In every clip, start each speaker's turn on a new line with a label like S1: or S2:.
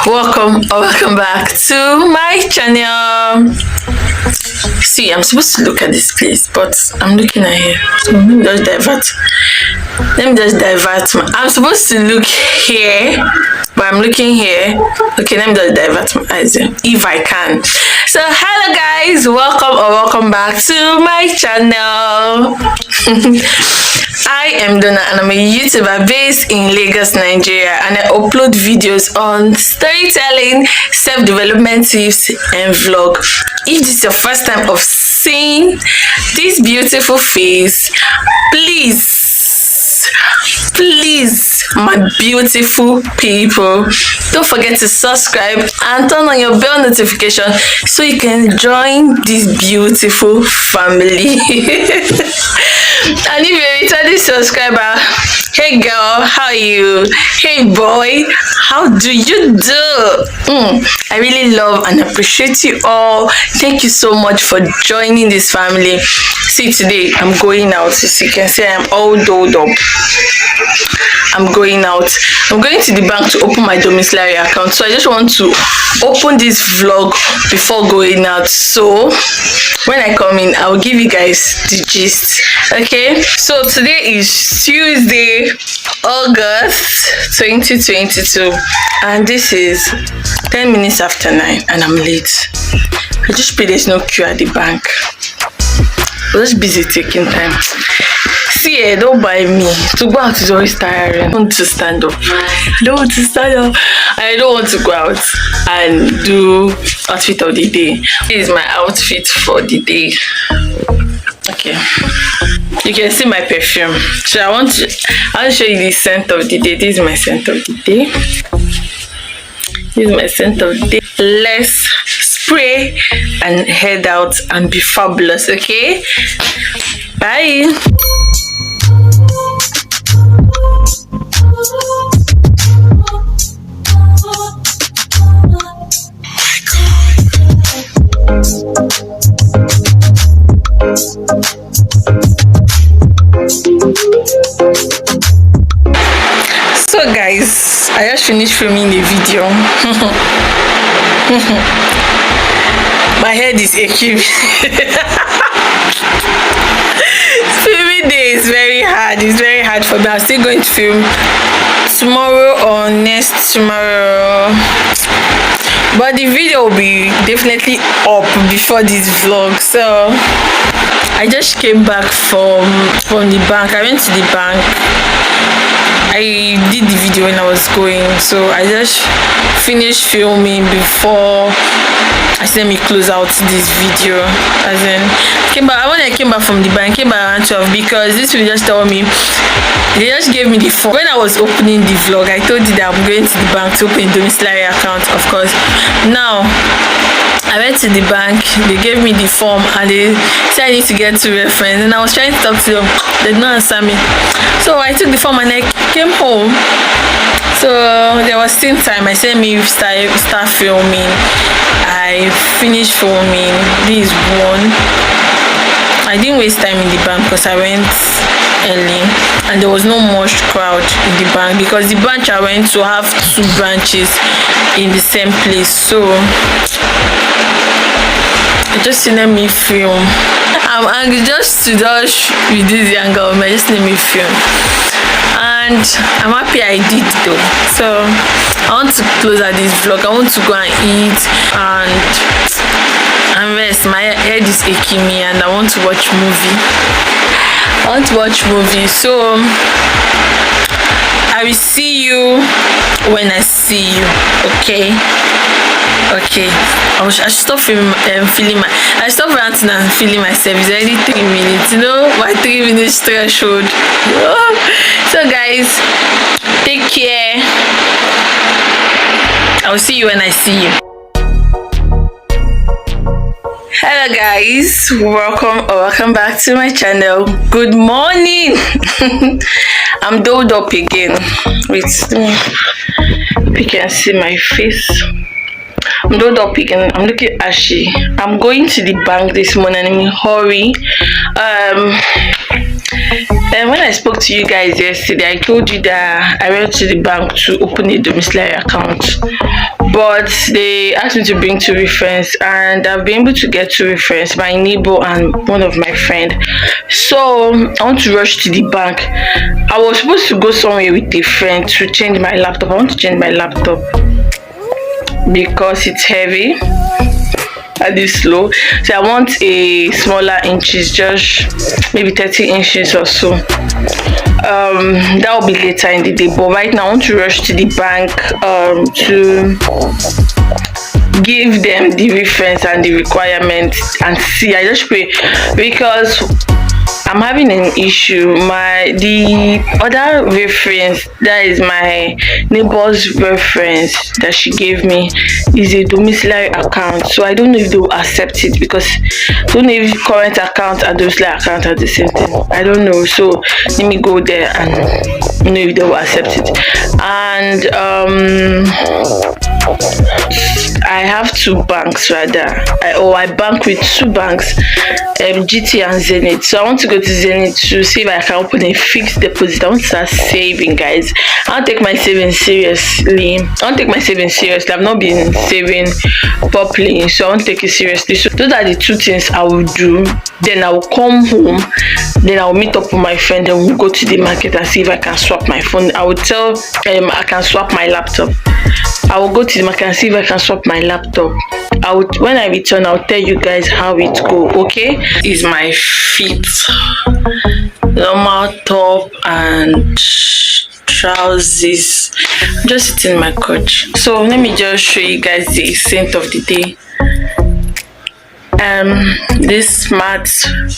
S1: Welcome or welcome back to my channel. See, I'm supposed to look at this place, but I'm looking at here. So let me just divert. I'm supposed to look here, but I'm looking here. Okay, let me just divert my eyes here, if I can. So hello guys, welcome back to my channel. I am Donna and I'm a YouTuber based in Lagos, Nigeria, and I upload videos on storytelling, self-development tips, and vlog. If this is your first time of seeing this beautiful face, please, my beautiful people, don't forget to subscribe and turn on your bell notification so you can join this beautiful family. And if you're a returning subscriber, hey girl, how are you? Hey boy, how do you do? I really love and appreciate you all. Thank you so much for joining this family. See, today I'm going out. As you can see, I'm all dolled up. I'm going out. I'm going to the bank to open my domiciliary account. So I just want to open this vlog before going out. So when I come in, I'll give you guys the gist. Okay, so today is Tuesday, August 2022, and this is 10 minutes after 9, and I'm late. I just pray there's no queue at the bank. I'm just busy taking time. See, don't buy me. To go out is always tiring. I want to stand up. I don't want to stand up. I don't want to go out and do outfit of the day. This is my outfit for the day. Okay, you can see my perfume. So I want to show you the scent of the day. This is my scent of the day. Let's spray and head out and be fabulous. Okay, bye. So guys, I just finished filming the video. My head is aching. Filming day is very hard. It's very hard for me. I'm still going to film tomorrow or next tomorrow, but the video will be definitely up before this vlog. So I just came back from the bank. I went to the bank. I did the video when I was going, so I just finished filming before I said let me close out this video. As in, when I came back from the bank, I came back around 12 because this will just tell me, they just gave me the form. When I was opening the vlog, I told you that I'm going to the bank to open a domiciliary account, of course. Now I went to the bank, they gave me the form and they said I need to get 2 references, and I was trying to talk to them, they did not answer me. So I took the form and I came home. So there was still time. I said me start filming. I finished filming. This is one. I didn't waste time in the bank because I went early and there was no much crowd in the bank because the branch I went to have 2 branches in the same place. So just let me film. I'm angry just to dodge with this young girl. Just let me film, and I'm happy I did though. So I want to close out this vlog. I want to go and eat and rest. My head is aching me and I want to watch movie. So I will see you when I see you. Okay. I should stop feeling I stop ranting and feeling myself. It's already 3 minutes, you know, my 3 minutes threshold. So guys, take care. I'll see you when I see you. Hello guys, welcome back to my channel. Good morning. I'm dolled up again. Wait, you can see my face. I'm dolled up again. I'm looking ashy. I'm going to the bank this morning. I'm in a hurry. And when I spoke to you guys yesterday, I told you that I went to the bank to open a domiciliary account. but they asked me to bring 2 reference, and I've been able to get 2 reference, my neighbor and one of my friend. So I want to rush to the bank. I was supposed to go somewhere with a friend to change my laptop. I want to change my laptop because it's heavy and it's slow, so I want a smaller inches, just maybe 30 inches or so. That will be later in the day, but right now I want to rush to the bank to give them the reference and the requirements and see. I just pray because I'm having an issue. The other reference, that is my neighbor's reference that she gave me, is a domiciliary account. So I don't know if they will accept it, because I don't know if current account and domiciliary account are the same thing. I don't know. So let me go there and know if they will accept it. And I have 2 banks rather. I bank with 2 banks, GT and Zenith. So I want to go to Zenith to see if I can open a fixed deposit. I want to start saving, guys. I'll take my savings seriously. I've not been saving properly, so I want to take it seriously. So those are the 2 things I will do. Then I will come home. Then I will meet up with my friend and we'll go to the market and see if I can swap my phone. I will tell I can swap my laptop. I will go to the market and see if I can swap my laptop. When I return, I'll tell you guys how it go. Okay, is my fit, normal top and trousers. I'm just sitting in my couch. So let me just show you guys the scent of the day. This smart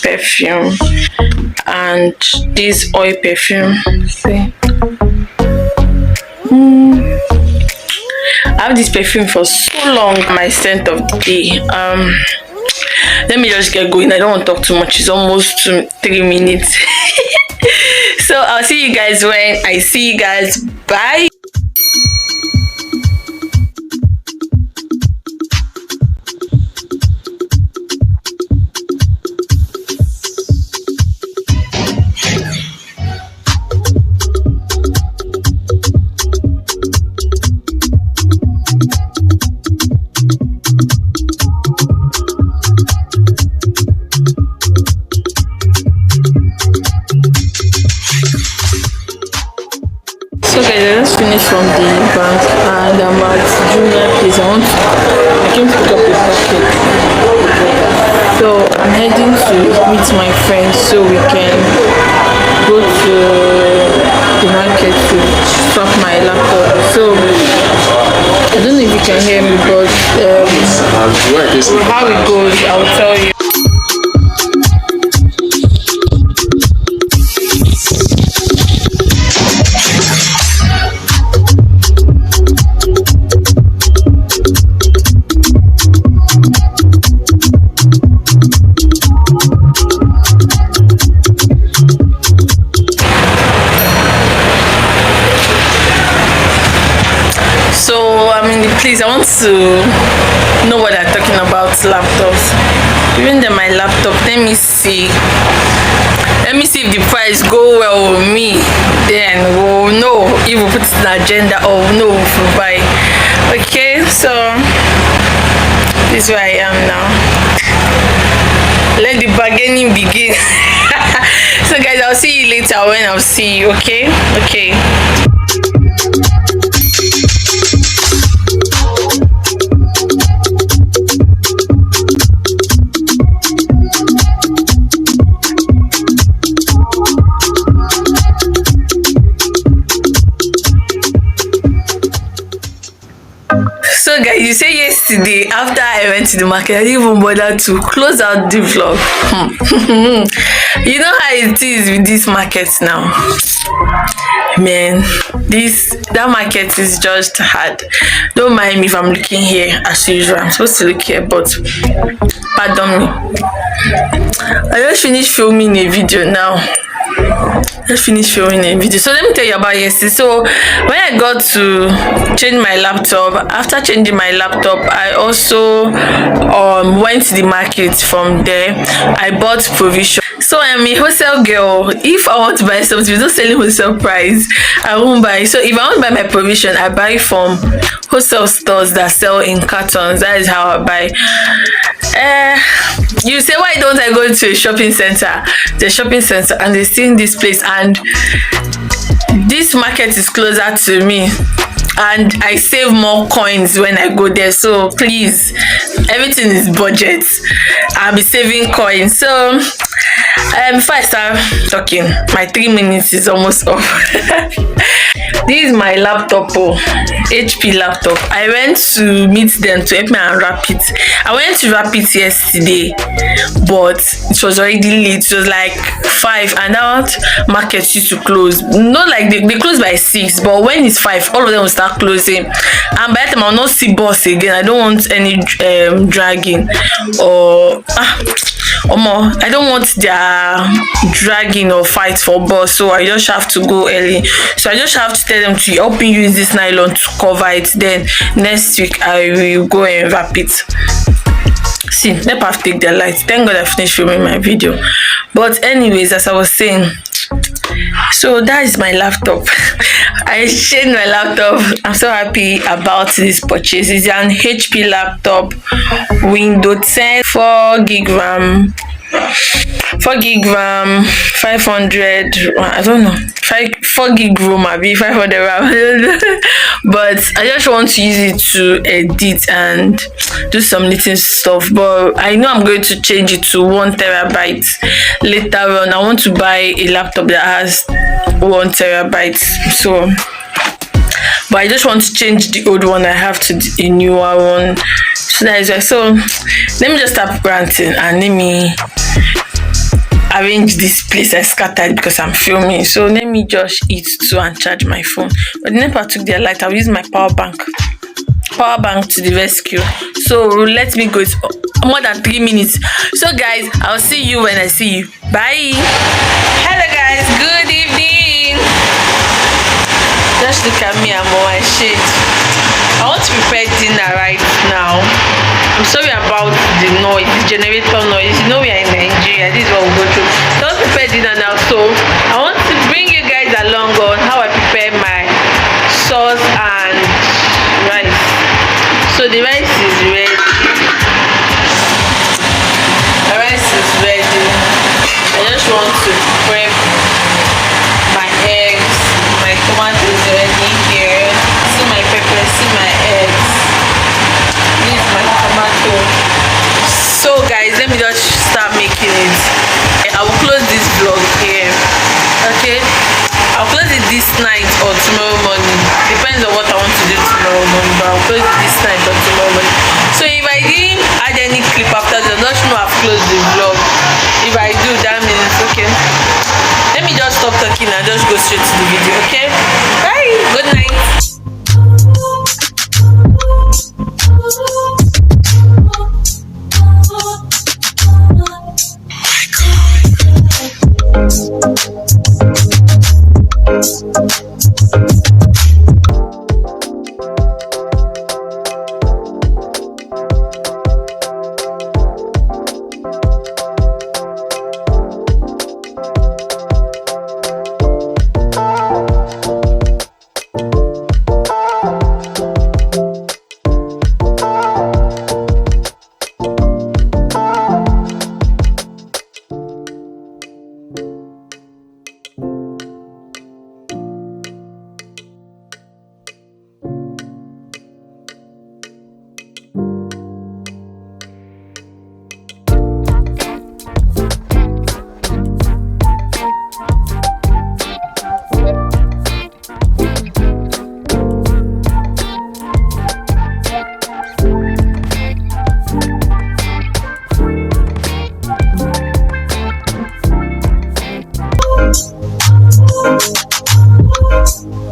S1: perfume and this oil perfume. See. I have this perfume for so long. My scent of the day. Let me just get going. I don't want to talk too much. It's almost 3 minutes. So I'll see you guys when I see you guys. Bye. So guys, I just finished from the bank and I'm at Junior place. I came to pick up a packet. So I'm heading to meet my friends so we can go to the market to swap my laptop. So I don't know if you can hear me, but how it goes, I'll tell you. So I'm in the place. I want to know what they're talking about laptops. Even then my laptop, let me see if the price go well with me, then we'll know if we put it in the agenda or we'll know if we buy. Okay, so this is where I am now. Let the bargaining begin. So guys, I'll see you later when I'll see you. Okay. So guys, you say yesterday after I went to the market, I didn't even bother to close out the vlog. You know how it is with these markets now, man. That market is just hard. Don't mind me if I'm looking here as usual. I'm supposed to look here, but pardon me. I just finished filming a video now. let's finish filming a video. So let me tell you about yesterday. So when I got to change my laptop, after changing my laptop, I also went to the market. From there I bought provision. So I'm a wholesale girl. If I want to buy something, it's not selling wholesale price, I won't buy. So if I want to buy my provision, I buy from wholesale stores that sell in cartons. That is how I buy. You say, why don't I go to a shopping center? The shopping center, and they see in this place, and this market is closer to me, and I save more coins when I go there. So please, everything is budget. I'll be saving coins. So before I start talking, my 3 minutes is almost off. This is my laptop, HP laptop. I went to meet them to help me unwrap it. I went to wrap it yesterday, but it was already late. It was like 5, and that market used to close. Not like they close by 6, but when it's 5, all of them will start closing. And by the time I'll not see bus again. I don't want any dragging or I don't want their dragging or fight for bus, so I just have to go early. So I just have to tell them to help me use this nylon to cover it. Then next week I will go and wrap it. See, let have take their lights. Thank God I finished filming my video. But anyways, as I was saying, so that is my laptop. I changed my laptop. I'm so happy about this purchase. It's an HP laptop, Windows 10, 4 gig RAM, 500, I don't know, 4 gig room, maybe 500 RAM. But I just want to use it to edit and do some little stuff. But I know I'm going to change it to 1 terabyte later on. I want to buy a laptop that has 1 terabyte. So, but I just want to change the old one I have to a newer one. So that is why. So let me just stop ranting and let me arrange this place. I scattered because I'm filming. So let me just eat too and charge my phone. But the NEPA took their light. I'll use my power bank to the rescue. So let me go. It's more than 3 minutes. So guys, I'll see you when I see you. Bye. Hello guys, good evening. Just look at me, I'm on my shade. I want to prepare dinner right now. I'm sorry about the noise, the generator noise. You know we are in Nigeria. This is what we go through. Don't prepare dinner now. So I want to bring you guys along on how I prepare my sauce and rice. So the rice is ready. The rice is ready. I just want to prep my eggs. My tomato is already here. See my pepper, see my eggs. This is my tomato. So guys, let me just start making it. I will close this vlog here. Okay, I'll close it this night or tomorrow morning. Depends on what I want to do tomorrow morning, but I'll close it this night or tomorrow morning. So if I didn't add any clip after that, not know I've closed the vlog. If I do, that means okay. Let me just stop talking and just go straight to the video. Okay, bye, good night. Oh my God.